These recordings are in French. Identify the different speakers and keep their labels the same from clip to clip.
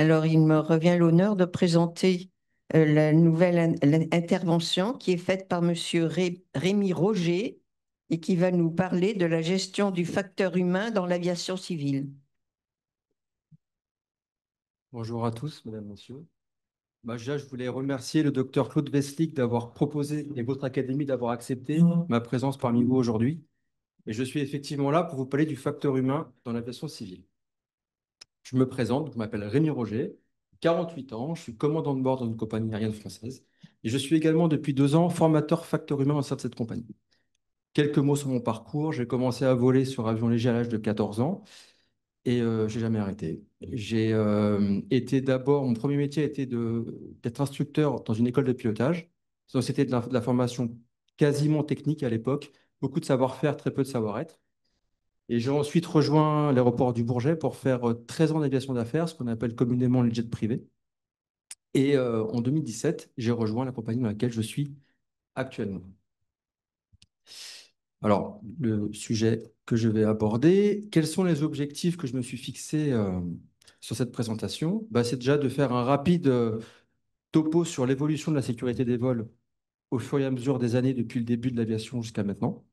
Speaker 1: Alors, il me revient l'honneur de présenter la nouvelle intervention qui est faite par Monsieur Rémi Roger et qui va nous parler de la gestion du facteur humain dans l'aviation civile.
Speaker 2: Bonjour à tous, mesdames, messieurs. Déjà, je voulais remercier le docteur Claude Veslic d'avoir proposé et votre académie d'avoir accepté ma présence parmi vous aujourd'hui. Et je suis effectivement là pour vous parler du facteur humain dans l'aviation civile. Je me présente, je m'appelle Rémi Roger, 48 ans, je suis commandant de bord dans une compagnie aérienne française et je suis également depuis 2 ans formateur facteur humain au sein de cette compagnie. Quelques mots sur mon parcours. J'ai commencé à voler sur avion léger à l'âge de 14 ans. Et j'ai jamais arrêté. J'ai été d'abord, mon premier métier a été d'être instructeur dans une école de pilotage. Donc, c'était de la formation quasiment technique à l'époque, beaucoup de savoir-faire, très peu de savoir-être. Et j'ai ensuite rejoint l'aéroport du Bourget pour faire 13 ans d'aviation d'affaires, ce qu'on appelle communément les jets privés. Et en 2017, j'ai rejoint la compagnie dans laquelle je suis actuellement. Alors, le sujet que je vais aborder, quels sont les objectifs que je me suis fixés sur cette présentation? C'est déjà de faire un rapide topo sur l'évolution de la sécurité des vols au fur et à mesure des années depuis le début de l'aviation jusqu'à maintenant.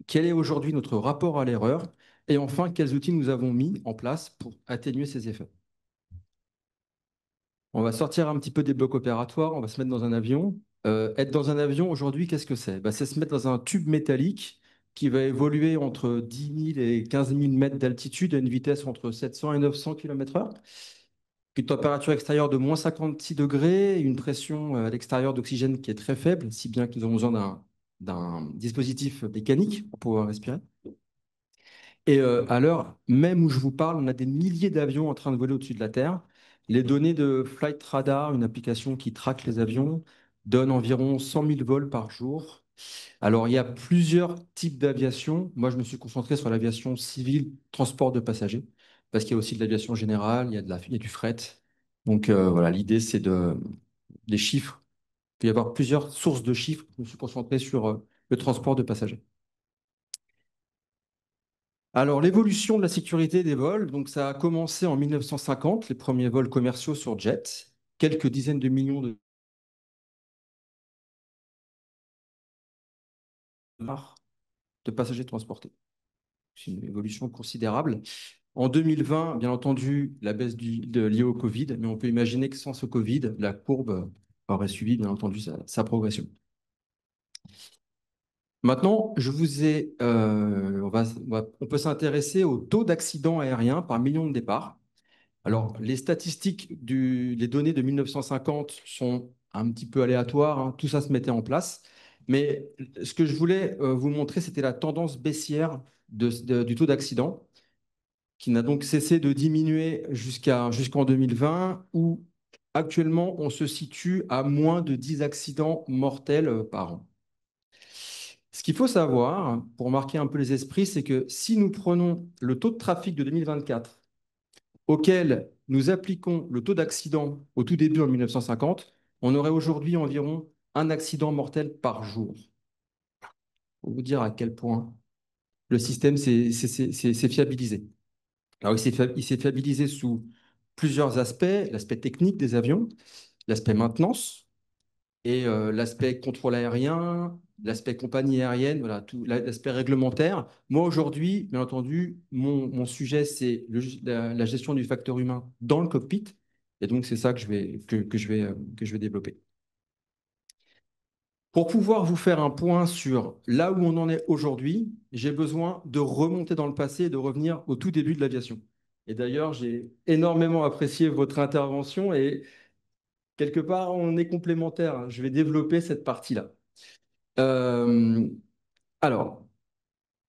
Speaker 2: Quel est aujourd'hui notre rapport à l'erreur? Et enfin, quels outils nous avons mis en place pour atténuer ces effets? On va sortir un petit peu des blocs opératoires, on va se mettre dans un avion. Être dans un avion aujourd'hui, qu'est-ce que c'est? C'est se mettre dans un tube métallique qui va évoluer entre 10 000 et 15 000 mètres d'altitude à une vitesse entre 700 et 900 km/h. Une température extérieure de moins 56 degrés, une pression à l'extérieur d'oxygène qui est très faible, si bien que nous avons besoin d'un dispositif mécanique pour pouvoir respirer. Et à l'heure même où je vous parle, on a des milliers d'avions en train de voler au-dessus de la Terre. Les données de Flight Radar, une application qui traque les avions, donnent environ 100 000 vols par jour. Alors, il y a plusieurs types d'aviation. Moi, je me suis concentré sur l'aviation civile, transport de passagers, parce qu'il y a aussi de l'aviation générale, il y a du fret. Donc, voilà, l'idée, c'est des chiffres. Il peut y avoir plusieurs sources de chiffres. Je me suis concentré sur le transport de passagers. Alors, l'évolution de la sécurité des vols, donc ça a commencé en 1950, les premiers vols commerciaux sur jet, quelques dizaines de millions de passagers transportés. C'est une évolution considérable. En 2020, bien entendu, la baisse liée au Covid, mais on peut imaginer que sans ce Covid, la courbe aurait suivi, bien entendu, sa progression. Maintenant, on peut s'intéresser au taux d'accidents aériens par million de départs. Alors, les statistiques, les données de 1950 sont un petit peu aléatoires, hein, tout ça se mettait en place. Mais ce que je voulais vous montrer, c'était la tendance baissière du taux d'accident, qui n'a donc cessé de diminuer jusqu'en 2020, où actuellement on se situe à moins de 10 accidents mortels par an. Ce qu'il faut savoir, pour marquer un peu les esprits, c'est que si nous prenons le taux de trafic de 2024 auquel nous appliquons le taux d'accident au tout début en 1950, on aurait aujourd'hui environ un accident mortel par jour. Pour vous dire à quel point le système s'est fiabilisé. Alors, il s'est fiabilisé sous plusieurs aspects: l'aspect technique des avions, l'aspect maintenance et l'aspect contrôle aérien, l'aspect compagnie aérienne, voilà, tout l'aspect réglementaire. Moi, aujourd'hui, bien entendu, mon sujet, c'est la gestion du facteur humain dans le cockpit. Et donc, c'est ça que je vais développer. Pour pouvoir vous faire un point sur là où on en est aujourd'hui, j'ai besoin de remonter dans le passé et de revenir au tout début de l'aviation. Et d'ailleurs, j'ai énormément apprécié votre intervention et quelque part, on est complémentaires. Je vais développer cette partie-là. Euh, alors,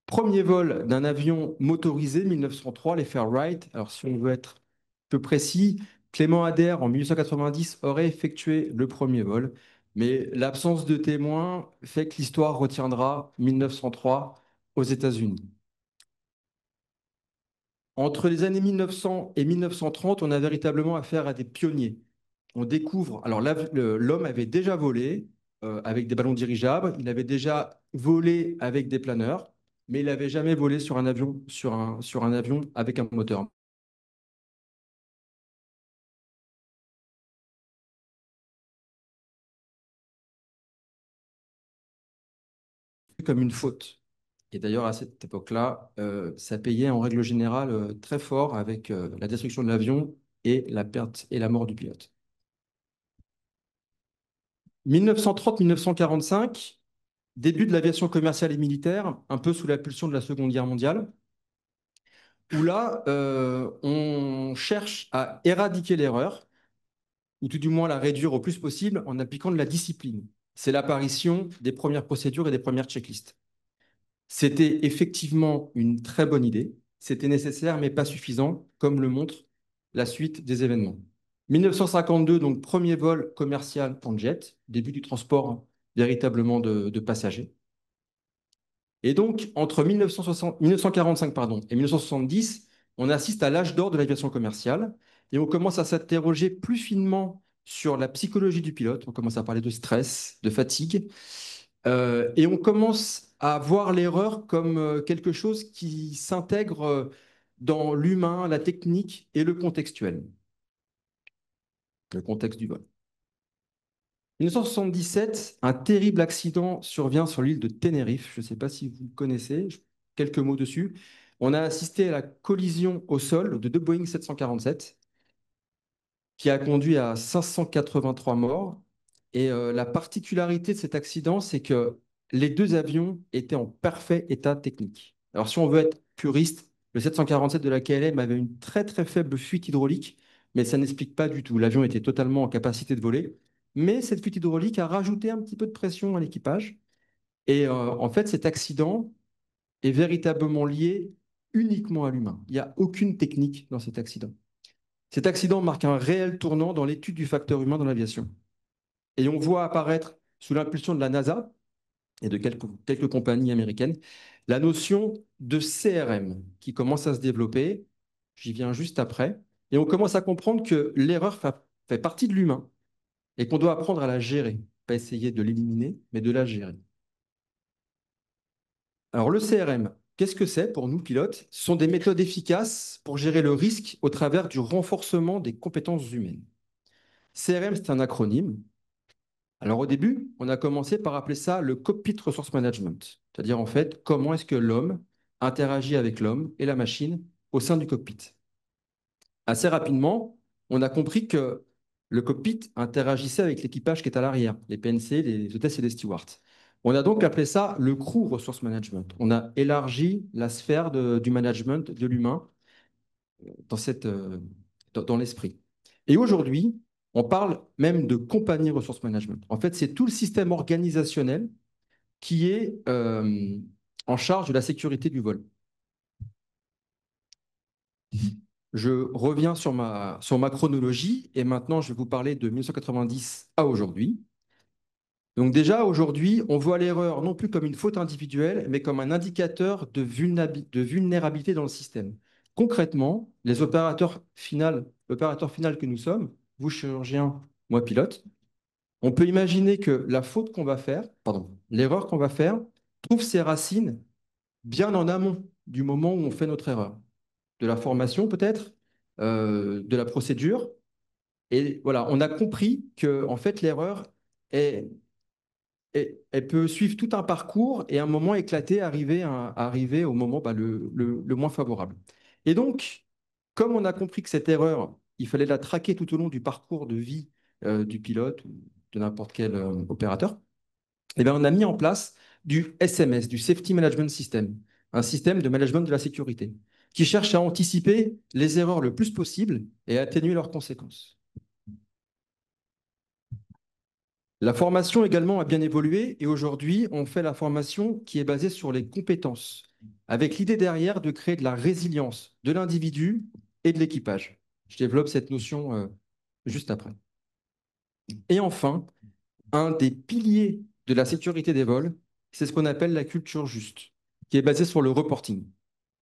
Speaker 2: premier vol d'un avion motorisé, 1903, les Fairwright. Alors, si on veut être peu précis, Clément Ader, en 1890, aurait effectué le premier vol. Mais l'absence de témoins fait que l'histoire retiendra 1903 aux États-Unis. Entre les années 1900 et 1930, on a véritablement affaire à des pionniers. On découvre, alors l'homme avait déjà volé avec des ballons dirigeables, il avait déjà volé avec des planeurs, mais il n'avait jamais volé sur un avion, sur un avion avec un moteur. comme une faute. Et d'ailleurs, à cette époque-là, ça payait en règle générale très fort avec la destruction de l'avion et la perte et la mort du pilote. 1930-1945, début de l'aviation commerciale et militaire, un peu sous la pulsion de la Seconde Guerre mondiale, où là, on cherche à éradiquer l'erreur, ou tout du moins la réduire au plus possible en appliquant de la discipline. C'est l'apparition des premières procédures et des premières checklists. C'était effectivement une très bonne idée. C'était nécessaire, mais pas suffisant, comme le montre la suite des événements. 1952, donc premier vol commercial en jet, début du transport véritablement de passagers. Et donc, entre 1945 et 1970, on assiste à l'âge d'or de l'aviation commerciale et on commence à s'interroger plus finement sur la psychologie du pilote. On commence à parler de stress, de fatigue, et on commence à voir l'erreur comme quelque chose qui s'intègre dans l'humain, la technique et le contextuel, le contexte du vol. 1977, un terrible accident survient sur l'île de Tenerife. Je ne sais pas si vous connaissez, quelques mots dessus. On a assisté à la collision au sol de deux Boeing 747 qui a conduit à 583 morts. Et la particularité de cet accident, c'est que les deux avions étaient en parfait état technique. Alors, si on veut être puriste, le 747 de la KLM avait une très très faible fuite hydraulique, mais ça n'explique pas du tout. L'avion était totalement en capacité de voler, mais cette fuite hydraulique a rajouté un petit peu de pression à l'équipage. Et en fait, cet accident est véritablement lié uniquement à l'humain. Il n'y a aucune technique dans cet accident. Cet accident marque un réel tournant dans l'étude du facteur humain dans l'aviation. Et on voit apparaître, sous l'impulsion de la NASA et de quelques compagnies américaines, la notion de CRM qui commence à se développer. J'y viens juste après. Et on commence à comprendre que l'erreur fait partie de l'humain et qu'on doit apprendre à la gérer. Pas essayer de l'éliminer, mais de la gérer. Alors le CRM, qu'est-ce que c'est pour nous pilotes? Ce sont des méthodes efficaces pour gérer le risque au travers du renforcement des compétences humaines. CRM, c'est un acronyme. Alors au début, on a commencé par appeler ça le Cockpit Resource Management, c'est-à-dire en fait comment est-ce que l'homme interagit avec l'homme et la machine au sein du cockpit. Assez rapidement, on a compris que le cockpit interagissait avec l'équipage qui est à l'arrière, les PNC, les hôtesses et les stewards. On a donc appelé ça le Crew Resource Management. On a élargi la sphère du management de l'humain dans, dans l'esprit. Et aujourd'hui, on parle même de compagnie ressource management. En fait, c'est tout le système organisationnel qui est en charge de la sécurité du vol. Je reviens sur ma chronologie et maintenant je vais vous parler de 1990 à aujourd'hui. Donc déjà, aujourd'hui, on voit l'erreur non plus comme une faute individuelle, mais comme un indicateur de vulnérabilité dans le système. Concrètement, les opérateurs finaux que nous sommes, vous chirurgiens, moi pilote, on peut imaginer que la faute qu'on va faire, pardon, l'erreur qu'on va faire, trouve ses racines bien en amont du moment où on fait notre erreur. De la formation peut-être, de la procédure. Et voilà, on a compris que en fait, l'erreur est elle peut suivre tout un parcours et à un moment éclater, arriver au moment le moins favorable. Et donc, comme on a compris que cette erreur, il fallait la traquer tout au long du parcours de vie du pilote ou de n'importe quel opérateur, eh bien, on a mis en place du SMS, du Safety Management System, un système de management de la sécurité, qui cherche à anticiper les erreurs le plus possible et à atténuer leurs conséquences. La formation également a bien évolué et aujourd'hui, on fait la formation qui est basée sur les compétences, avec l'idée derrière de créer de la résilience de l'individu et de l'équipage. Je développe cette notion juste après. Et enfin, un des piliers de la sécurité des vols, c'est ce qu'on appelle la culture juste, qui est basée sur le reporting.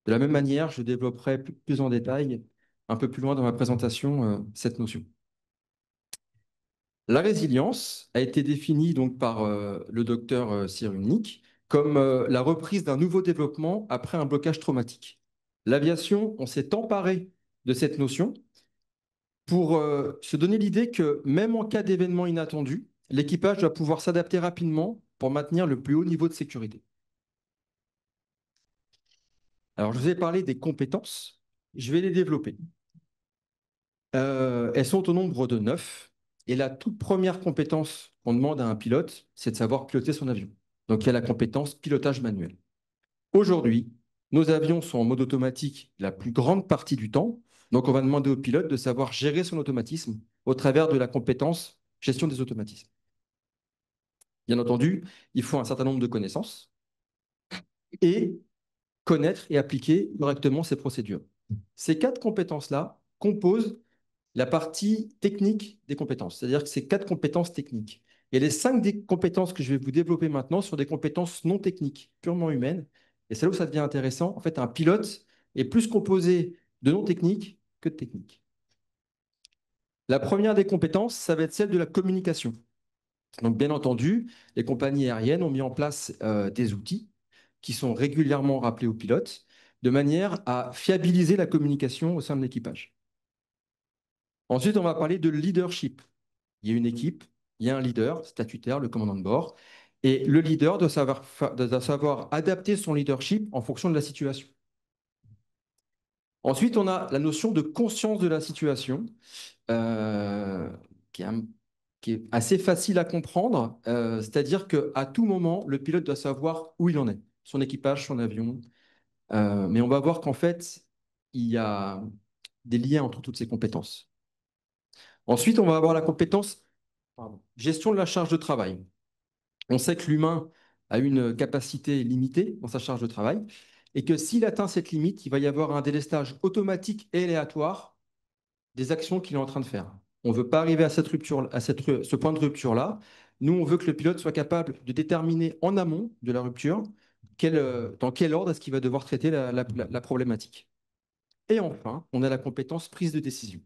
Speaker 2: De la même manière, je développerai plus en détail un peu plus loin dans ma présentation cette notion. La résilience a été définie donc par le docteur Cyrulnik comme la reprise d'un nouveau développement après un blocage traumatique. L'aviation, on s'est emparé de cette notion pour se donner l'idée que même en cas d'événement inattendu, l'équipage doit pouvoir s'adapter rapidement pour maintenir le plus haut niveau de sécurité. Alors, je vous ai parlé des compétences. Je vais les développer. Elles sont au nombre de 9. Et la toute première compétence qu'on demande à un pilote, c'est de savoir piloter son avion. Donc, il y a la compétence pilotage manuel. Aujourd'hui, nos avions sont en mode automatique la plus grande partie du temps. Donc, on va demander au pilote de savoir gérer son automatisme au travers de la compétence gestion des automatismes. Bien entendu, il faut un certain nombre de connaissances et connaître et appliquer correctement ces procédures. Ces 4 compétences-là composent la partie technique des compétences, c'est-à-dire que c'est 4 compétences techniques. Et les 5 des compétences que je vais vous développer maintenant sont des compétences non techniques, purement humaines. Et c'est là où ça devient intéressant. En fait, un pilote est plus composé de non techniques que de techniques. La première des compétences, ça va être celle de la communication. Donc, bien entendu, les compagnies aériennes ont mis en place des outils qui sont régulièrement rappelés aux pilotes de manière à fiabiliser la communication au sein de l'équipage. Ensuite, on va parler de leadership. Il y a une équipe, il y a un leader statutaire, le commandant de bord, et le leader doit savoir adapter son leadership en fonction de la situation. Ensuite, on a la notion de conscience de la situation, euh, qui est, qui est assez facile à comprendre, c'est-à-dire qu'à tout moment, le pilote doit savoir où il en est, son équipage, son avion. Mais on va voir qu'en fait, il y a des liens entre toutes ces compétences. Ensuite, on va avoir la compétence gestion de la charge de travail. On sait que l'humain a une capacité limitée dans sa charge de travail et que s'il atteint cette limite, il va y avoir un délestage automatique et aléatoire des actions qu'il est en train de faire. On ne veut pas arriver à cette rupture, ce point de rupture-là. Nous, on veut que le pilote soit capable de déterminer en amont de la rupture dans quel ordre est-ce qu'il va devoir traiter la problématique. Et enfin, on a la compétence prise de décision.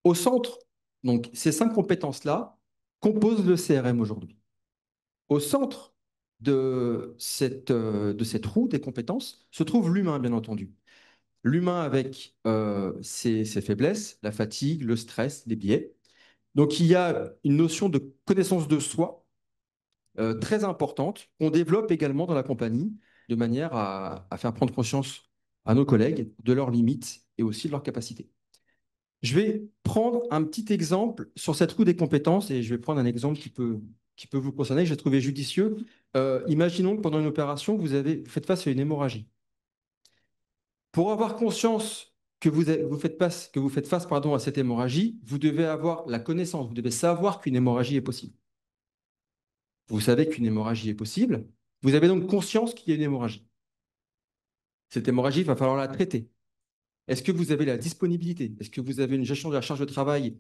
Speaker 2: Au centre, donc ces 5 compétences-là composent le CRM aujourd'hui. Au centre de cette roue des compétences se trouve l'humain, bien entendu. L'humain avec ses faiblesses, la fatigue, le stress, les biais. Donc il y a une notion de connaissance de soi très importante qu'on développe également dans la compagnie de manière à faire prendre conscience à nos collègues de leurs limites et aussi de leurs capacités. Je vais prendre un petit exemple sur cette roue des compétences et je vais prendre un exemple qui peut vous concerner, que j'ai trouvé judicieux. Imaginons que pendant une opération, vous faites face à une hémorragie. Pour avoir conscience que vous faites face pardon, à cette hémorragie, vous devez avoir la connaissance, vous devez savoir qu'une hémorragie est possible. Vous savez qu'une hémorragie est possible, vous avez donc conscience qu'il y a une hémorragie. Cette hémorragie, il va falloir la traiter. Est-ce que vous avez la disponibilité? Est-ce que vous avez une gestion de la charge de travail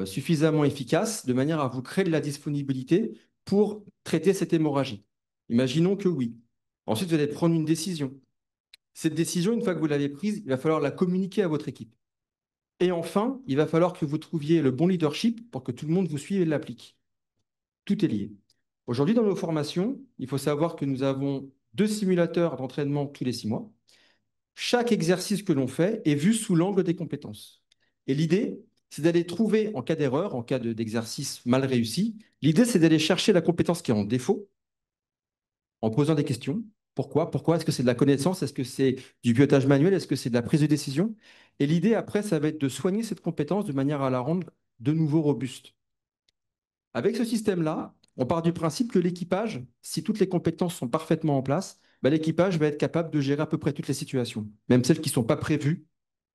Speaker 2: suffisamment efficace de manière à vous créer de la disponibilité pour traiter cette hémorragie? Imaginons que oui. Ensuite, vous allez prendre une décision. Cette décision, une fois que vous l'avez prise, il va falloir la communiquer à votre équipe. Et enfin, il va falloir que vous trouviez le bon leadership pour que tout le monde vous suive et l'applique. Tout est lié. Aujourd'hui, dans nos formations, il faut savoir que nous avons 2 simulateurs d'entraînement tous les 6 mois. Chaque exercice que l'on fait est vu sous l'angle des compétences. Et l'idée, c'est d'aller trouver, en cas d'erreur, en cas d'exercice mal réussi, l'idée, c'est d'aller chercher la compétence qui est en défaut en posant des questions. Pourquoi? Pourquoi? Est-ce que c'est de la connaissance? Est-ce que c'est du pilotage manuel? Est-ce que c'est de la prise de décision? Et l'idée, après, ça va être de soigner cette compétence de manière à la rendre de nouveau robuste. Avec ce système-là, on part du principe que l'équipage, si toutes les compétences sont parfaitement en place, bah, l'équipage va être capable de gérer à peu près toutes les situations, même celles qui ne sont pas prévues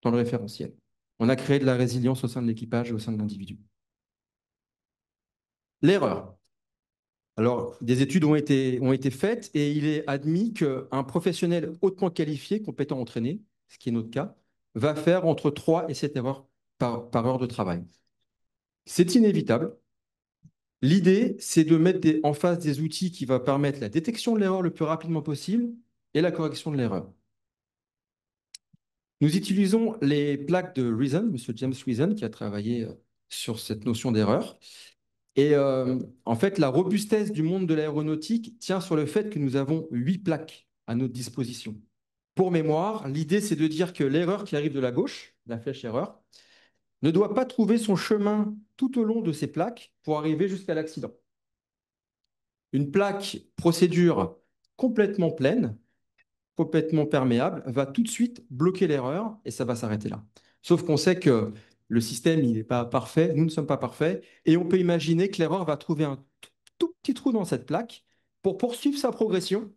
Speaker 2: dans le référentiel. On a créé de la résilience au sein de l'équipage et au sein de l'individu. L'erreur. Alors, des études ont été faites et il est admis qu'un professionnel hautement qualifié, compétent, entraîné, ce qui est notre cas, va faire entre 3 et 7 erreurs par heure de travail. C'est inévitable. L'idée, c'est de mettre en face des outils qui vont permettre la détection de l'erreur le plus rapidement possible et la correction de l'erreur. Nous utilisons les plaques de Reason, M. James Reason, qui a travaillé sur cette notion d'erreur. Et en fait, la robustesse du monde de l'aéronautique tient sur le fait que nous avons 8 plaques à notre disposition. Pour mémoire, l'idée, c'est de dire que l'erreur qui arrive de la gauche, la flèche erreur, ne doit pas trouver son chemin tout au long de ces plaques pour arriver jusqu'à l'accident. Une plaque procédure complètement pleine complètement perméable va tout de suite bloquer l'erreur et ça va s'arrêter là. Sauf qu'on sait que le système, il n'est pas parfait, nous ne sommes pas parfaits, et on peut imaginer que l'erreur va trouver un tout petit trou dans cette plaque pour poursuivre sa progression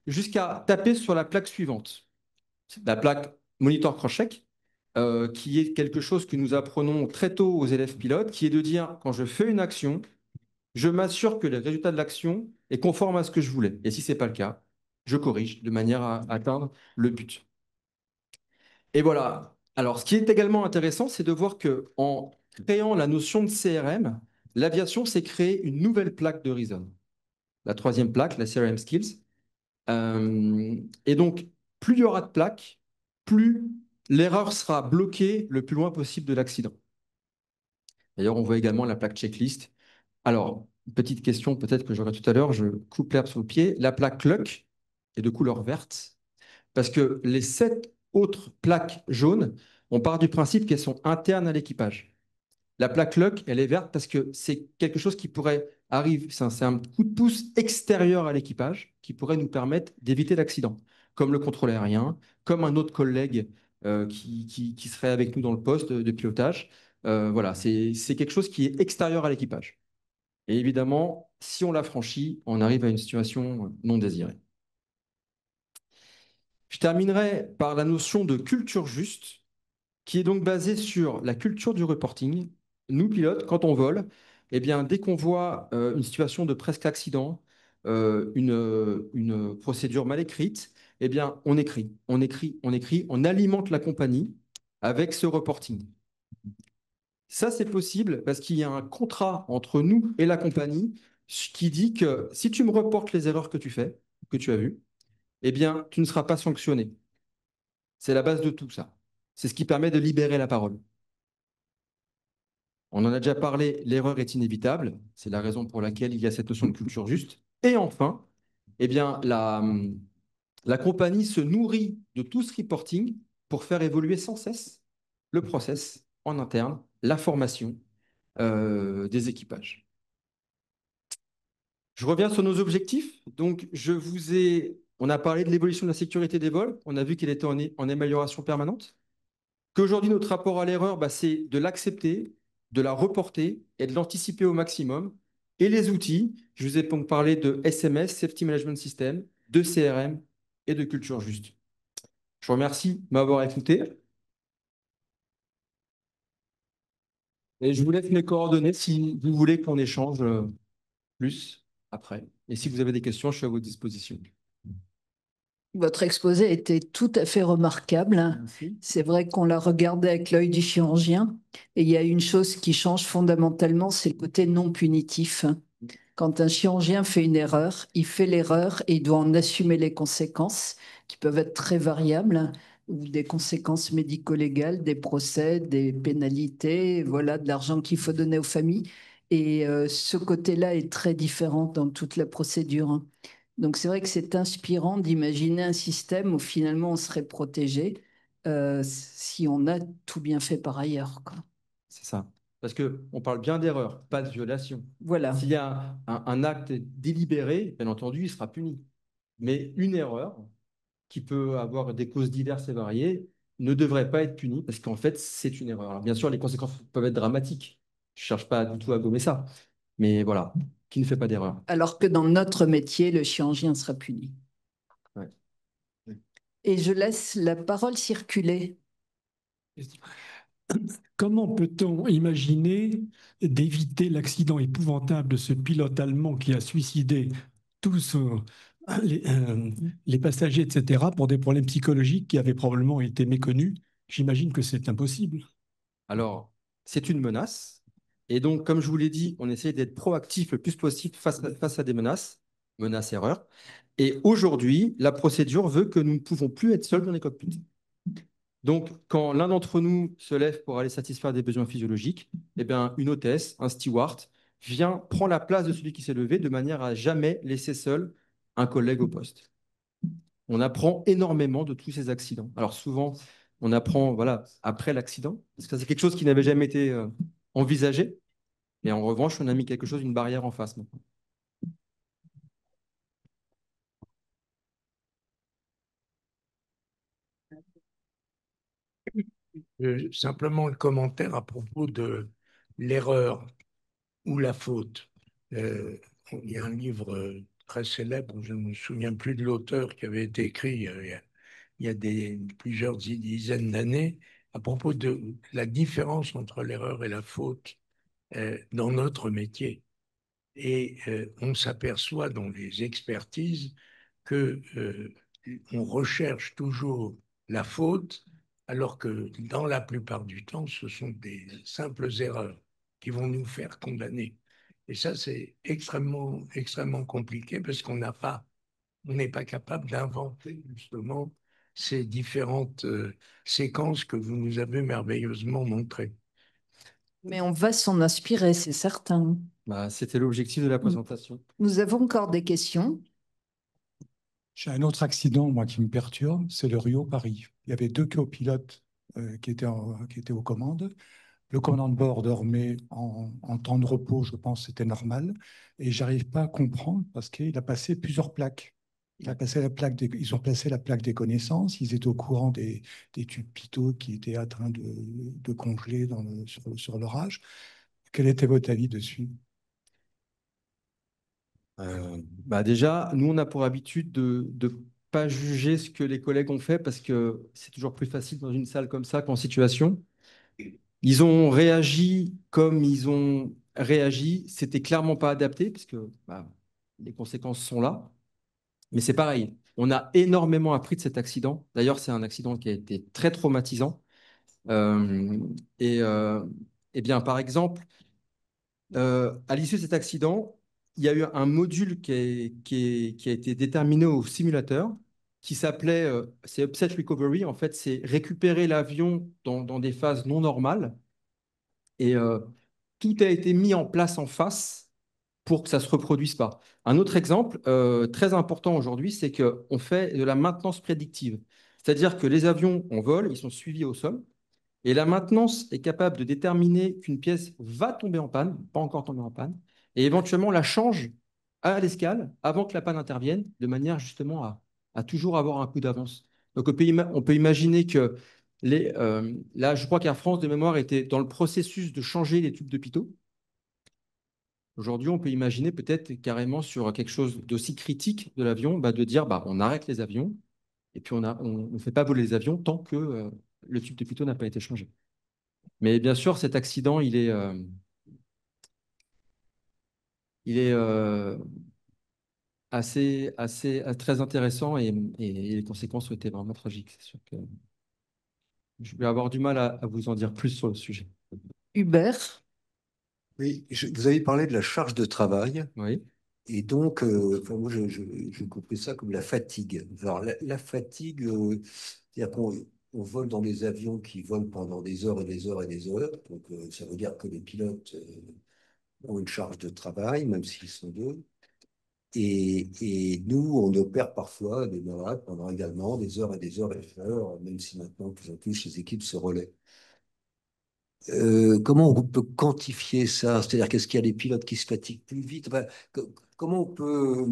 Speaker 2: jusqu'à taper sur la plaque suivante. C'est la plaque monitor cross-check, qui est quelque chose que nous apprenons très tôt aux élèves pilotes, qui est de dire, quand je fais une action, je m'assure que le résultat de l'action est conforme à ce que je voulais. Et si ce n'est pas le cas, je corrige de manière à atteindre le but. Et voilà. Alors, ce qui est également intéressant, c'est de voir que en créant la notion de CRM, l'aviation s'est créée une nouvelle plaque de Reason. La troisième plaque, la CRM Skills. Et donc, plus il y aura de plaques, plus l'erreur sera bloquée le plus loin possible de l'accident. D'ailleurs, on voit également la plaque checklist. Alors, petite question peut-être que j'aurai tout à l'heure, je coupe l'herbe sous le pied. La plaque LUC est de couleur verte parce que les 7 autres plaques jaunes, on part du principe qu'elles sont internes à l'équipage. La plaque LUC, elle est verte parce que c'est quelque chose qui pourrait arriver, c'est un coup de pouce extérieur à l'équipage qui pourrait nous permettre d'éviter l'accident, comme le contrôle aérien, comme un autre collègue qui serait avec nous dans le poste de pilotage. Voilà, c'est quelque chose qui est extérieur à l'équipage. Et évidemment, si on la franchit, on arrive à une situation non désirée. Je terminerai par la notion de culture juste, qui est donc basée sur la culture du reporting. Nous, pilotes, quand on vole, eh bien, dès qu'on voit une situation de presque accident, une procédure mal écrite, eh bien, on écrit, on écrit, on écrit, on alimente la compagnie avec ce reporting. Ça, c'est possible parce qu'il y a un contrat entre nous et la compagnie qui dit que si tu me reportes les erreurs que tu fais, que tu as vues, eh bien, tu ne seras pas sanctionné. C'est la base de tout ça. C'est ce qui permet de libérer la parole. On en a déjà parlé, l'erreur est inévitable. C'est la raison pour laquelle il y a cette notion de culture juste. Et enfin, eh bien, la compagnie se nourrit de tout ce reporting pour faire évoluer sans cesse le process en interne, la formation des équipages. Je reviens sur nos objectifs. Donc, on a parlé de l'évolution de la sécurité des vols. On a vu qu'elle était en amélioration permanente. Qu'aujourd'hui, notre rapport à l'erreur, c'est de l'accepter, de la reporter et de l'anticiper au maximum. Et les outils, je vous ai donc parlé de SMS, Safety Management System, de CRM et de culture juste. Je vous remercie de m'avoir écouté. Et je vous laisse mes coordonnées si vous voulez qu'on échange plus après. Et si vous avez des questions, je suis à votre disposition.
Speaker 3: Votre exposé était tout à fait remarquable.
Speaker 2: Merci.
Speaker 3: C'est vrai qu'on l'a regardé avec l'œil du chirurgien. Et il y a une chose qui change fondamentalement, c'est le côté non punitif. Quand un chirurgien fait une erreur, il fait l'erreur et il doit en assumer les conséquences, qui peuvent être très variables, ou des conséquences médico-légales, des procès, des pénalités, voilà, de l'argent qu'il faut donner aux familles. Et ce côté-là est très différent dans toute la procédure. Donc c'est vrai que c'est inspirant d'imaginer un système où finalement on serait protégé si on a tout bien fait par ailleurs, quoi.
Speaker 2: C'est ça. Parce qu'on parle bien d'erreur, pas de violation.
Speaker 3: Voilà.
Speaker 2: S'il y a un acte délibéré, bien entendu, il sera puni. Mais une erreur, qui peut avoir des causes diverses et variées, ne devrait pas être punie parce qu'en fait, c'est une erreur. Alors, bien sûr, les conséquences peuvent être dramatiques. Je ne cherche pas du tout à gommer ça. Mais voilà, qui ne fait pas d'erreur.
Speaker 3: Alors que dans notre métier, le chirurgien sera puni.
Speaker 2: Ouais.
Speaker 3: Et je laisse la parole circuler.
Speaker 4: Comment peut-on imaginer d'éviter l'accident épouvantable de ce pilote allemand qui a suicidé tous les passagers, etc., pour des problèmes psychologiques qui avaient probablement été méconnus? J'imagine que c'est impossible.
Speaker 2: Alors, c'est une menace. Et donc, comme je vous l'ai dit, on essaie d'être proactif le plus possible face à des menaces, menaces-erreurs. Et aujourd'hui, la procédure veut que nous ne pouvons plus être seuls dans les cockpits. Donc, quand l'un d'entre nous se lève pour aller satisfaire des besoins physiologiques, eh bien, une hôtesse, un steward, prend la place de celui qui s'est levé de manière à jamais laisser seul un collègue au poste. On apprend énormément de tous ces accidents. Alors souvent, on apprend voilà, après l'accident, parce que c'est quelque chose qui n'avait jamais été envisagé. Et en revanche, on a mis quelque chose, une barrière en face maintenant.
Speaker 5: Simplement le commentaire à propos de l'erreur ou la faute. Il y a un livre très célèbre, je ne me souviens plus de l'auteur, qui avait été écrit il y a plusieurs dizaines d'années, à propos de la différence entre l'erreur et la faute dans notre métier. Et on s'aperçoit dans les expertises que on recherche toujours la faute, alors que dans la plupart du temps, ce sont des simples erreurs qui vont nous faire condamner. Et ça, c'est extrêmement, extrêmement compliqué parce qu'on n'est pas capable d'inventer justement ces différentes séquences que vous nous avez merveilleusement montrées.
Speaker 3: Mais on va s'en inspirer, c'est certain.
Speaker 2: Bah, c'était l'objectif de la présentation.
Speaker 3: Nous avons encore des questions.
Speaker 6: J'ai un autre accident, moi, qui me perturbe, c'est le Rio-Paris. Il y avait deux copilotes qui étaient aux commandes. Le commandant de bord dormait en temps de repos, je pense que c'était normal. Et j'arrive pas à comprendre parce qu'il a passé plusieurs plaques. Ils ont placé la plaque des connaissances. Ils étaient au courant des tubes pitot qui étaient en train de congeler sur l'orage. Quel était votre avis dessus?
Speaker 2: Bah déjà, nous, on a pour habitude de ne pas juger ce que les collègues ont fait parce que c'est toujours plus facile dans une salle comme ça qu'en situation. Ils ont réagi comme ils ont réagi. C'était clairement pas adapté parce que bah, les conséquences sont là. Mais c'est pareil. On a énormément appris de cet accident. D'ailleurs, c'est un accident qui a été très traumatisant. Euh, et, euh, eh bien, par exemple, à l'issue de cet accident, il y a eu un module qui a été déterminé au simulateur qui s'appelait, c'est Upset Recovery. En fait, c'est récupérer l'avion dans des phases non normales. Et tout a été mis en place en face pour que ça ne se reproduise pas. Un autre exemple très important aujourd'hui, c'est qu'on fait de la maintenance prédictive. C'est-à-dire que les avions en vol, ils sont suivis au sol. Et la maintenance est capable de déterminer qu'une pièce va tomber en panne, pas encore tomber en panne, et éventuellement la change à l'escale avant que la panne intervienne, de manière justement à toujours avoir un coup d'avance. Donc on peut imaginer que là, je crois qu'Air France de mémoire était dans le processus de changer les tubes de pitot. Aujourd'hui, on peut imaginer peut-être carrément sur quelque chose d'aussi critique de l'avion, bah, de dire bah, on arrête les avions et puis on ne fait pas voler les avions tant que le tube de pitot n'a pas été changé. Mais bien sûr, cet accident, il est très intéressant et les conséquences ont été vraiment tragiques. C'est sûr que je vais avoir du mal à vous en dire plus sur le sujet.
Speaker 3: Hubert,
Speaker 7: Oui, vous avez parlé de la charge de travail,
Speaker 2: Oui.
Speaker 7: et donc, enfin, moi, je compris ça comme la fatigue. Alors, la fatigue, c'est-à-dire qu'on vole dans des avions qui volent pendant des heures et des heures et des heures, donc ça veut dire que les pilotes ont une charge de travail, même s'ils sont deux. Et nous, on opère parfois des malades pendant également des heures et des heures et des heures, même si maintenant, de plus en plus, les équipes se relaient. Comment on peut quantifier ça? C'est-à-dire, qu'est-ce qu'il y a des pilotes qui se fatiguent plus vite? Enfin, comment on peut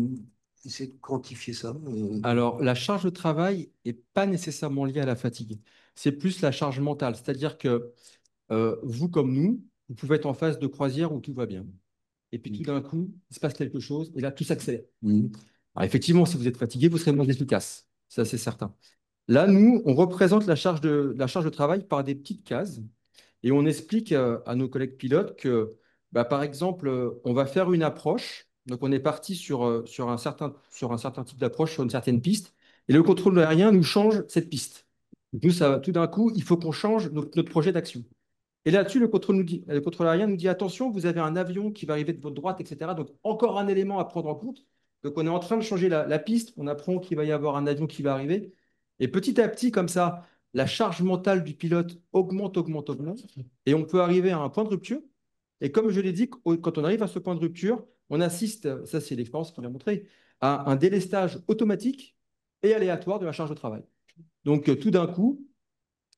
Speaker 7: essayer de quantifier ça?
Speaker 2: Alors, la charge de travail n'est pas nécessairement liée à la fatigue. C'est plus la charge mentale. C'est-à-dire que vous, comme nous, vous pouvez être en phase de croisière où tout va bien. Et puis tout d'un coup, il se passe quelque chose et là, tout s'accélère. Alors, effectivement, si vous êtes fatigué, vous serez moins efficace. Ça, c'est certain. Là, nous, on représente la charge de travail par des petites cases et on explique à nos collègues pilotes que, bah, par exemple, on va faire une approche. Donc, on est parti sur un certain type d'approche, sur une certaine piste, et le contrôle aérien nous change cette piste. Nous, tout d'un coup, il faut qu'on change notre projet d'action. Et là-dessus, le contrôle aérien nous dit attention, vous avez un avion qui va arriver de votre droite, etc. Donc, encore un élément à prendre en compte. Donc, on est en train de changer la piste. On apprend qu'il va y avoir un avion qui va arriver. Et petit à petit, comme ça, la charge mentale du pilote augmente, augmente, augmente. Et on peut arriver à un point de rupture. Et comme je l'ai dit, quand on arrive à ce point de rupture, on assiste, ça c'est l'expérience qu'on a montré, à un délestage automatique et aléatoire de la charge de travail. Donc, tout d'un coup,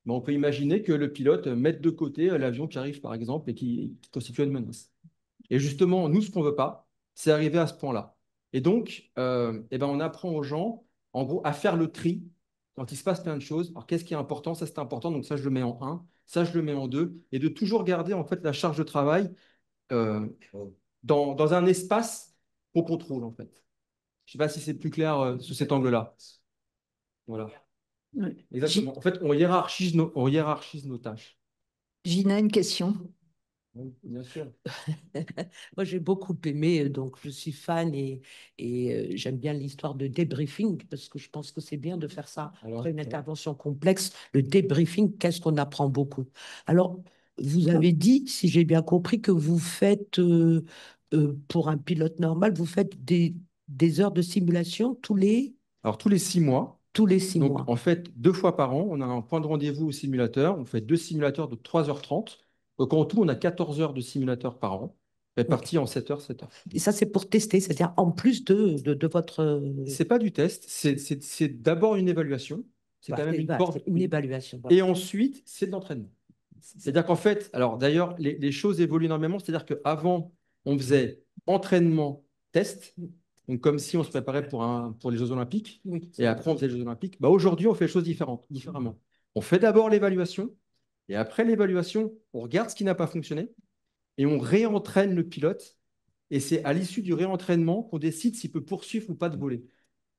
Speaker 2: ben, on peut imaginer que le pilote mette de côté l'avion qui arrive, par exemple, et qui constitue une menace. Et justement, nous, ce qu'on ne veut pas, c'est arriver à ce point-là. Et donc, eh ben, on apprend aux gens, en gros, à faire le tri quand il se passe plein de choses. Alors, qu'est-ce qui est important? Ça, c'est important. Donc, ça, je le mets en 1. ça, je le mets en deux, et de toujours garder en fait la charge de travail euh, dans un espace qu'on contrôle en fait. Je ne sais pas si c'est plus clair sous cet angle-là. Voilà.
Speaker 3: Ouais.
Speaker 2: Exactement. En fait, on hiérarchise nos tâches.
Speaker 3: Gina, une question.
Speaker 2: Oui, bien sûr.
Speaker 8: Moi, j'ai beaucoup aimé, donc je suis fan j'aime bien l'histoire de débriefing parce que je pense que c'est bien de faire ça
Speaker 2: Alors,
Speaker 8: après une intervention complexe. Le débriefing, qu'est-ce qu'on apprend beaucoup? Alors, vous avez dit, si j'ai bien compris, que vous faites, pour un pilote normal, vous faites des heures de simulation
Speaker 2: alors, tous les 6 mois,
Speaker 8: tous les 6 mois.
Speaker 2: donc en fait, 2 fois par an, on a un point de rendez-vous au simulateur. On fait 2 simulateurs de 3h30. Donc en tout, on a 14 heures de simulateur par an, répartis en 7 heures, 7 heures.
Speaker 8: Et ça, c'est pour tester, c'est-à-dire en plus de votre...
Speaker 2: C'est pas du test, c'est d'abord une évaluation. C'est quand même une porte.
Speaker 8: une évaluation. Voilà.
Speaker 2: Et ensuite, c'est de l'entraînement. C'est-à-dire qu'en fait, alors d'ailleurs, les choses évoluent énormément. C'est-à-dire qu'avant, on faisait entraînement, test, donc comme si on se préparait pour les Jeux Olympiques.
Speaker 8: Oui.
Speaker 2: Et après, on faisait les Jeux Olympiques. Bah, aujourd'hui, on fait les choses différemment. On fait d'abord l'évaluation. Et après l'évaluation, on regarde ce qui n'a pas fonctionné. Et on réentraîne le pilote. Et c'est à l'issue du réentraînement qu'on décide s'il peut poursuivre ou pas de voler.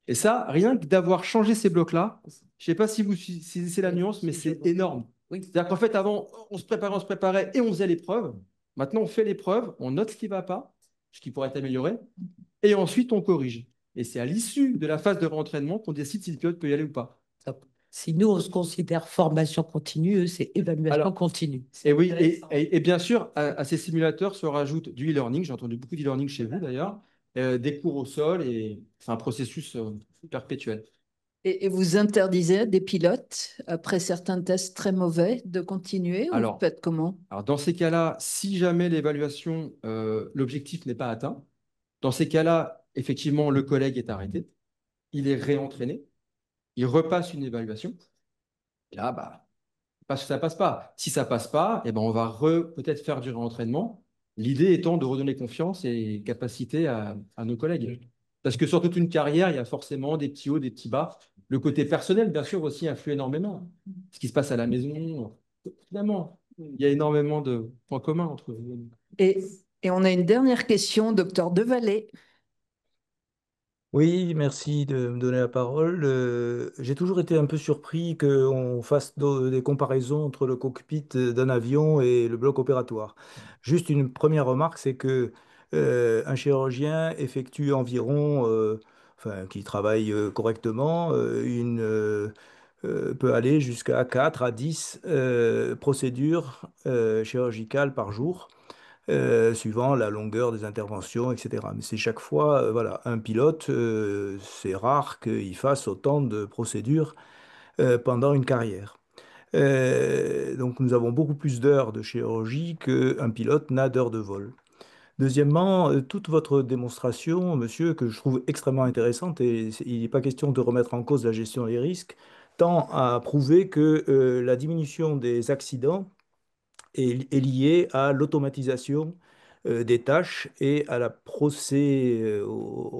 Speaker 2: Et ça, rien que d'avoir changé ces blocs-là, je ne sais pas si vous saisissez la nuance, mais c'est énorme.
Speaker 8: Oui.
Speaker 2: C'est-à-dire qu'en fait, avant, on se préparait et on faisait l'épreuve. Maintenant, on fait l'épreuve, on note ce qui ne va pas, ce qui pourrait être amélioré, et ensuite, on corrige. Et c'est à l'issue de la phase de réentraînement qu'on décide si le pilote peut y aller ou pas.
Speaker 8: Top. Si nous, on se considère formation continue, eux, c'est évaluation
Speaker 2: Alors,
Speaker 8: continue.
Speaker 2: Et oui, et bien sûr, à ces simulateurs se rajoute du e-learning. J'ai entendu beaucoup d'e-learning chez vous d'ailleurs, des cours au sol, et c'est un processus perpétuel.
Speaker 3: Et vous interdisez à des pilotes, après certains tests très mauvais, de continuer ou
Speaker 2: Alors,
Speaker 3: vous faites comment?
Speaker 2: Alors, dans ces cas-là, si jamais l'évaluation, l'objectif n'est pas atteint, dans ces cas-là, effectivement, le collègue est arrêté, il est réentraîné, il repasse une évaluation. Et là, bah, parce que ça passe pas. Si ça passe pas, eh ben, on va peut-être faire du réentraînement. L'idée étant de redonner confiance et capacité à nos collègues. Parce que sur toute une carrière, il y a forcément des petits hauts, des petits bas. Le côté personnel, bien sûr, aussi influe énormément. Ce qui se passe à la maison, finalement, il y a énormément de points communs entre eux.
Speaker 3: Et, et on a une dernière question, docteur Devalet.
Speaker 9: Oui, merci de me donner la parole. J'ai toujours été un peu surpris qu'on fasse des comparaisons entre le cockpit d'un avion et le bloc opératoire. Juste une première remarque, c'est que un chirurgien effectue environ, enfin, qui travaille correctement, peut aller jusqu'à 4 à 10 procédures chirurgicales par jour suivant la longueur des interventions, etc. Mais c'est chaque fois, voilà, un pilote, c'est rare qu'il fasse autant de procédures pendant une carrière. Donc nous avons beaucoup plus d'heures de chirurgie qu'un pilote n'a d'heures de vol. Deuxièmement, toute votre démonstration, monsieur, que je trouve extrêmement intéressante, et il n'est pas question de remettre en cause la gestion des risques, tend à prouver que la diminution des accidents est lié à l'automatisation des tâches et à la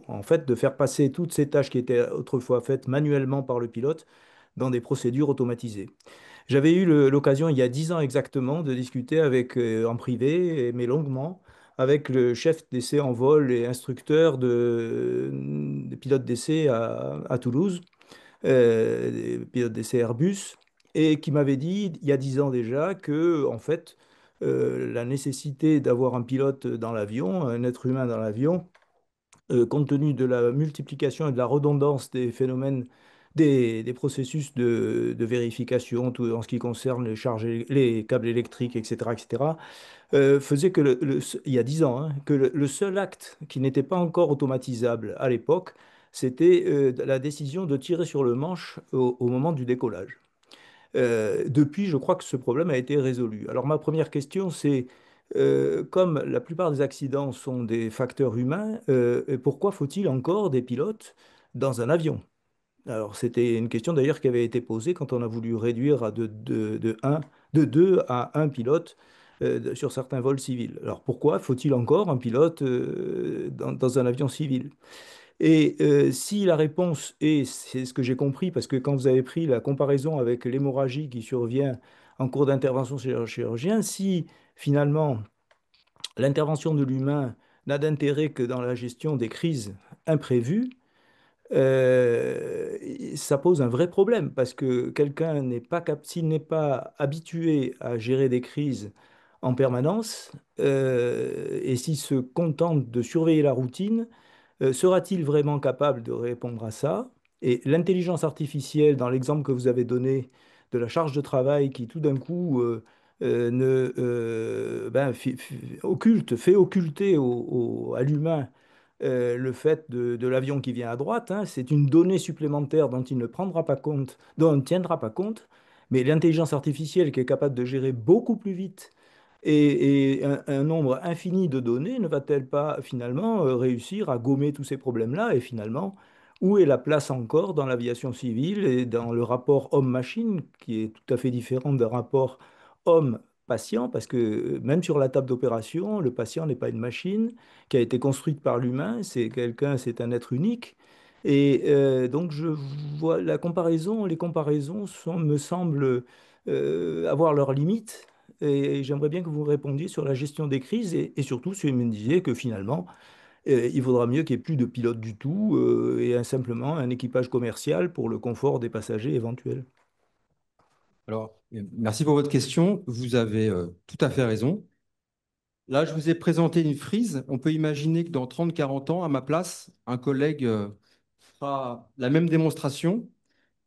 Speaker 9: en fait, de faire passer toutes ces tâches qui étaient autrefois faites manuellement par le pilote dans des procédures automatisées. J'avais eu l'occasion, il y a 10 ans exactement, de discuter avec, en privé, mais longuement, avec le chef d'essai en vol et instructeur de pilotes d'essai à Toulouse, des pilotes d'essai Airbus, et qui m'avait dit, il y a 10 ans déjà, que, en fait, la nécessité d'avoir un pilote dans l'avion, un être humain dans l'avion, compte tenu de la multiplication et de la redondance des phénomènes, des processus de vérification, tout en ce qui concerne les charges, les câbles électriques, etc., etc., faisait que, il y a 10 ans, hein, que le seul acte qui n'était pas encore automatisable à l'époque, c'était la décision de tirer sur le manche au moment du décollage. Depuis, je crois que ce problème a été résolu. Alors ma première question, c'est, comme la plupart des accidents sont des facteurs humains, pourquoi faut-il encore des pilotes dans un avion? Alors c'était une question d'ailleurs qui avait été posée quand on a voulu réduire de 2 à un pilote sur certains vols civils. Alors pourquoi faut-il encore un pilote dans un avion civil? Et si la réponse est, c'est ce que j'ai compris, parce que quand vous avez pris la comparaison avec l'hémorragie qui survient en cours d'intervention chez le chirurgien, si finalement l'intervention de l'humain n'a d'intérêt que dans la gestion des crises imprévues, ça pose un vrai problème parce que quelqu'un n'est pas s'il n'est pas habitué à gérer des crises en permanence et s'il se contente de surveiller la routine, sera-t-il vraiment capable de répondre à ça? Et l'intelligence artificielle, dans l'exemple que vous avez donné de la charge de travail qui tout d'un coup ne, ben, fait occulter à l'humain le fait de l'avion qui vient à droite, hein, c'est une donnée supplémentaire dont il ne prendra pas compte, dont on ne tiendra pas compte, mais l'intelligence artificielle qui est capable de gérer beaucoup plus vite et un nombre infini de données, ne va-t-elle pas finalement réussir à gommer tous ces problèmes-là? Et finalement, où est la place encore dans l'aviation civile et dans le rapport homme-machine, qui est tout à fait différent d'un rapport homme-patient, parce que même sur la table d'opération, le patient n'est pas une machine qui a été construite par l'humain, c'est quelqu'un, c'est un être unique. Et donc je vois les comparaisons me semblent avoir leurs limites. Et j'aimerais bien que vous répondiez sur la gestion des crises et surtout si vous me disiez que finalement, il vaudra mieux qu'il n'y ait plus de pilote du tout et simplement un équipage commercial pour le confort des passagers éventuels.
Speaker 2: Alors, merci pour votre question. Vous avez tout à fait raison. Là, je vous ai présenté une frise. On peut imaginer que dans 30-40 ans, à ma place, un collègue fera la même démonstration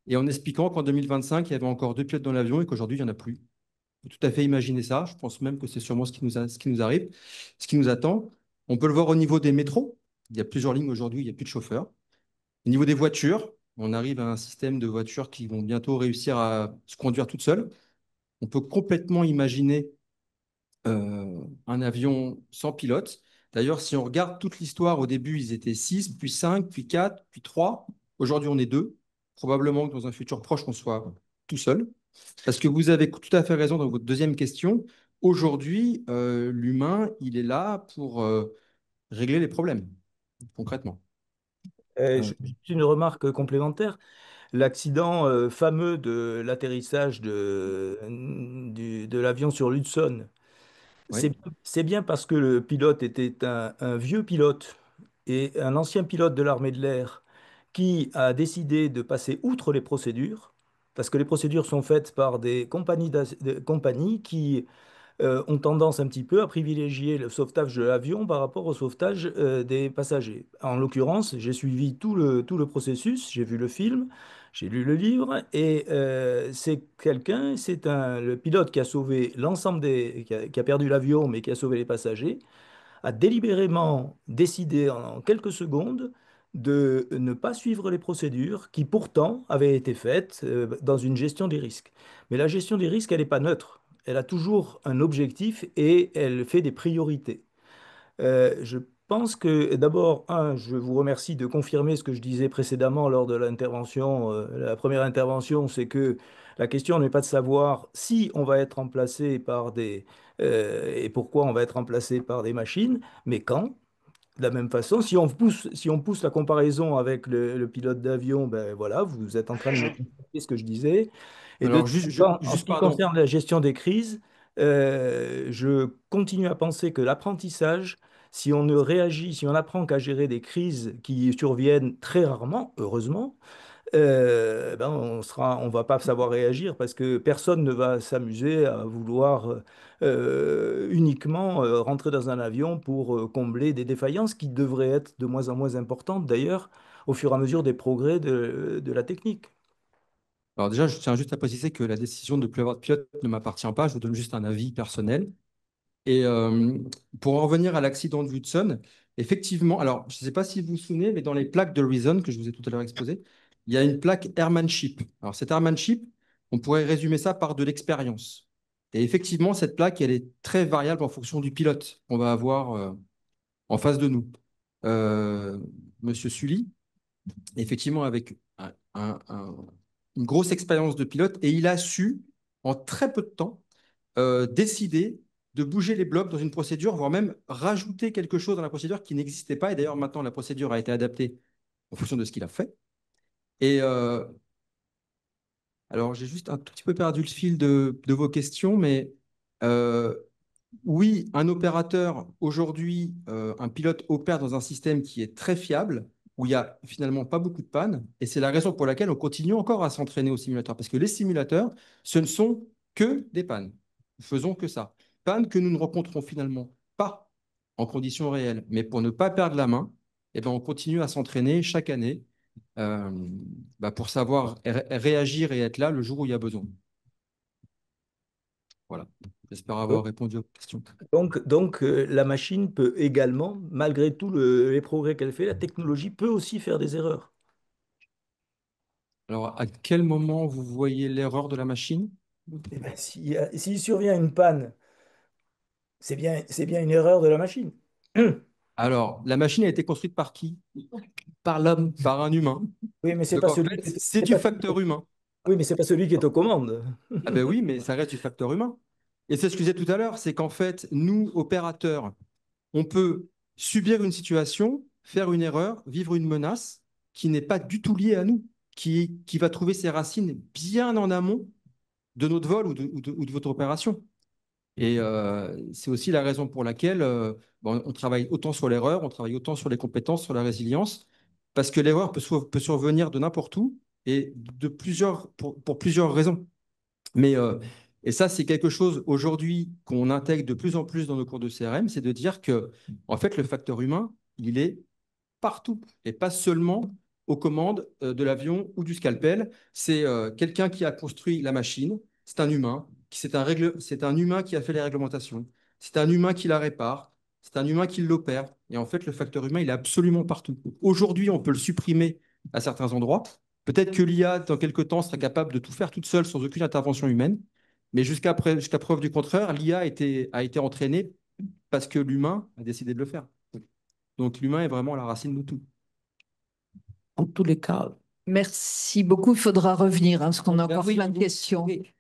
Speaker 2: et en expliquant qu'en 2025, il y avait encore 2 pilotes dans l'avion et qu'aujourd'hui, il n'y en a plus. On peut tout à fait imaginer ça. Je pense même que c'est sûrement ce qui nous arrive, ce qui nous attend. On peut le voir au niveau des métros. Il y a plusieurs lignes aujourd'hui, il n'y a plus de chauffeurs. Au niveau des voitures, on arrive à un système de voitures qui vont bientôt réussir à se conduire toutes seules. On peut complètement imaginer un avion sans pilote. D'ailleurs, si on regarde toute l'histoire, au début, ils étaient 6, puis 5, puis 4, puis 3. Aujourd'hui, on est 2. Probablement que dans un futur proche, on soit tout seul. Parce que vous avez tout à fait raison dans votre deuxième question. Aujourd'hui, l'humain, il est là pour régler les problèmes, concrètement.
Speaker 9: Juste une remarque complémentaire. L'accident fameux de l'atterrissage de l'avion sur l'Hudson,
Speaker 2: Oui.
Speaker 9: c'est bien parce que le pilote était un vieux pilote et un ancien pilote de l'armée de l'air qui a décidé de passer outre les procédures, parce que les procédures sont faites par des compagnies qui ont tendance un petit peu à privilégier le sauvetage de l'avion par rapport au sauvetage des passagers. En l'occurrence, j'ai suivi tout le processus, j'ai vu le film, j'ai lu le livre, et le pilote qui a sauvé qui a perdu l'avion, mais qui a sauvé les passagers, a délibérément décidé en quelques secondes de ne pas suivre les procédures qui pourtant avaient été faites dans une gestion des risques. Mais la gestion des risques, elle n'est pas neutre. Elle a toujours un objectif et elle fait des priorités. Je pense que d'abord, je vous remercie de confirmer ce que je disais précédemment lors de l'intervention. La première intervention, c'est que la question n'est pas de savoir si on va être remplacé par et pourquoi on va être remplacé par des machines, mais quand. De la même façon, si on pousse la comparaison avec le pilote d'avion, ben voilà, vous êtes en train de me confirmer ce que je disais. Et
Speaker 2: Alors,
Speaker 9: en ce
Speaker 2: juste
Speaker 9: qui
Speaker 2: pardon.
Speaker 9: concerne la gestion des crises, je continue à penser que l'apprentissage, si on ne réagit, si on apprend qu'à gérer des crises qui surviennent très rarement, heureusement, ben on va pas savoir réagir parce que personne ne va s'amuser à vouloir uniquement rentrer dans un avion pour combler des défaillances qui devraient être de moins en moins importantes d'ailleurs au fur et à mesure des progrès de la technique.
Speaker 2: Alors déjà, je tiens juste à préciser que la décision de ne plus avoir de pilote ne m'appartient pas. Je vous donne juste un avis personnel. Et pour en revenir à l'accident de Hudson, effectivement, alors je ne sais pas si vous vous souvenez, mais dans les plaques de Reason que je vous ai tout à l'heure exposées, il y a une plaque Airmanship. Alors cette Airmanship, on pourrait résumer ça par de l'expérience. Et effectivement, cette plaque, elle est très variable en fonction du pilote qu'on va avoir en face de nous. Euh, Monsieur Sully, effectivement, avec une grosse expérience de pilote, et il a su, en très peu de temps, décider de bouger les blocs dans une procédure, voire même rajouter quelque chose dans la procédure qui n'existait pas. Et d'ailleurs, maintenant, la procédure a été adaptée en fonction de ce qu'il a fait. Et Alors, j'ai juste un tout petit peu perdu le fil de vos questions, mais euh, oui, un opérateur, aujourd'hui, un pilote opère dans un système qui est très fiable, où il n'y a finalement pas beaucoup de pannes, et c'est la raison pour laquelle on continue encore à s'entraîner au simulateur, parce que les simulateurs, ce ne sont que des pannes. Nous faisons que ça. Pannes que nous ne rencontrons finalement pas en conditions réelles, mais pour ne pas perdre la main, eh ben, on continue à s'entraîner chaque année euh, pour savoir réagir et être là le jour où il y a besoin. Voilà. J'espère avoir répondu à vos questions.
Speaker 9: Donc la machine peut également, malgré tous les progrès qu'elle fait, la technologie peut aussi faire des erreurs.
Speaker 2: Alors, à quel moment vous voyez l'erreur de la machine?
Speaker 9: Eh ben, s'il survient une panne, c'est bien une erreur de la machine.
Speaker 2: Alors, la machine a été construite par qui?
Speaker 8: Par l'homme.
Speaker 2: Par un humain.
Speaker 9: Oui, mais c'est
Speaker 2: Donc,
Speaker 9: pas
Speaker 2: en
Speaker 9: celui,
Speaker 2: fait, c'est
Speaker 9: c'est
Speaker 2: du
Speaker 9: pas,
Speaker 2: facteur humain.
Speaker 9: oui, mais c'est pas celui qui est aux commandes.
Speaker 2: Ah ben oui, mais ça reste du facteur humain. Et c'est ce que je disais tout à l'heure, c'est qu'en fait, nous, opérateurs, on peut subir une situation, faire une erreur, vivre une menace qui n'est pas du tout liée à nous, qui va trouver ses racines bien en amont de notre vol ou de votre opération. Et c'est aussi la raison pour laquelle on travaille autant sur l'erreur, on travaille autant sur les compétences, sur la résilience, parce que l'erreur peut survenir de n'importe où et pour plusieurs raisons. Mais, et ça, c'est quelque chose aujourd'hui qu'on intègre de plus en plus dans nos cours de CRM, c'est de dire que en fait, le facteur humain, il est partout et pas seulement aux commandes de l'avion ou du scalpel. C'est quelqu'un qui a construit la machine, c'est un humain, c'est un humain qui a fait les réglementations, c'est un humain qui la répare, c'est un humain qui l'opère. Et en fait, le facteur humain, il est absolument partout. Aujourd'hui, on peut le supprimer à certains endroits. Peut-être que l'IA, dans quelques temps, sera capable de tout faire toute seule sans aucune intervention humaine. Mais jusqu'à preuve du contraire, l'IA a été entraînée parce que l'humain a décidé de le faire. Donc l'humain est vraiment à la racine de tout.
Speaker 8: En tous les cas,
Speaker 3: Merci beaucoup. Il faudra revenir, hein, parce qu'on a encore
Speaker 8: oui,
Speaker 3: plein de questions.
Speaker 8: oui.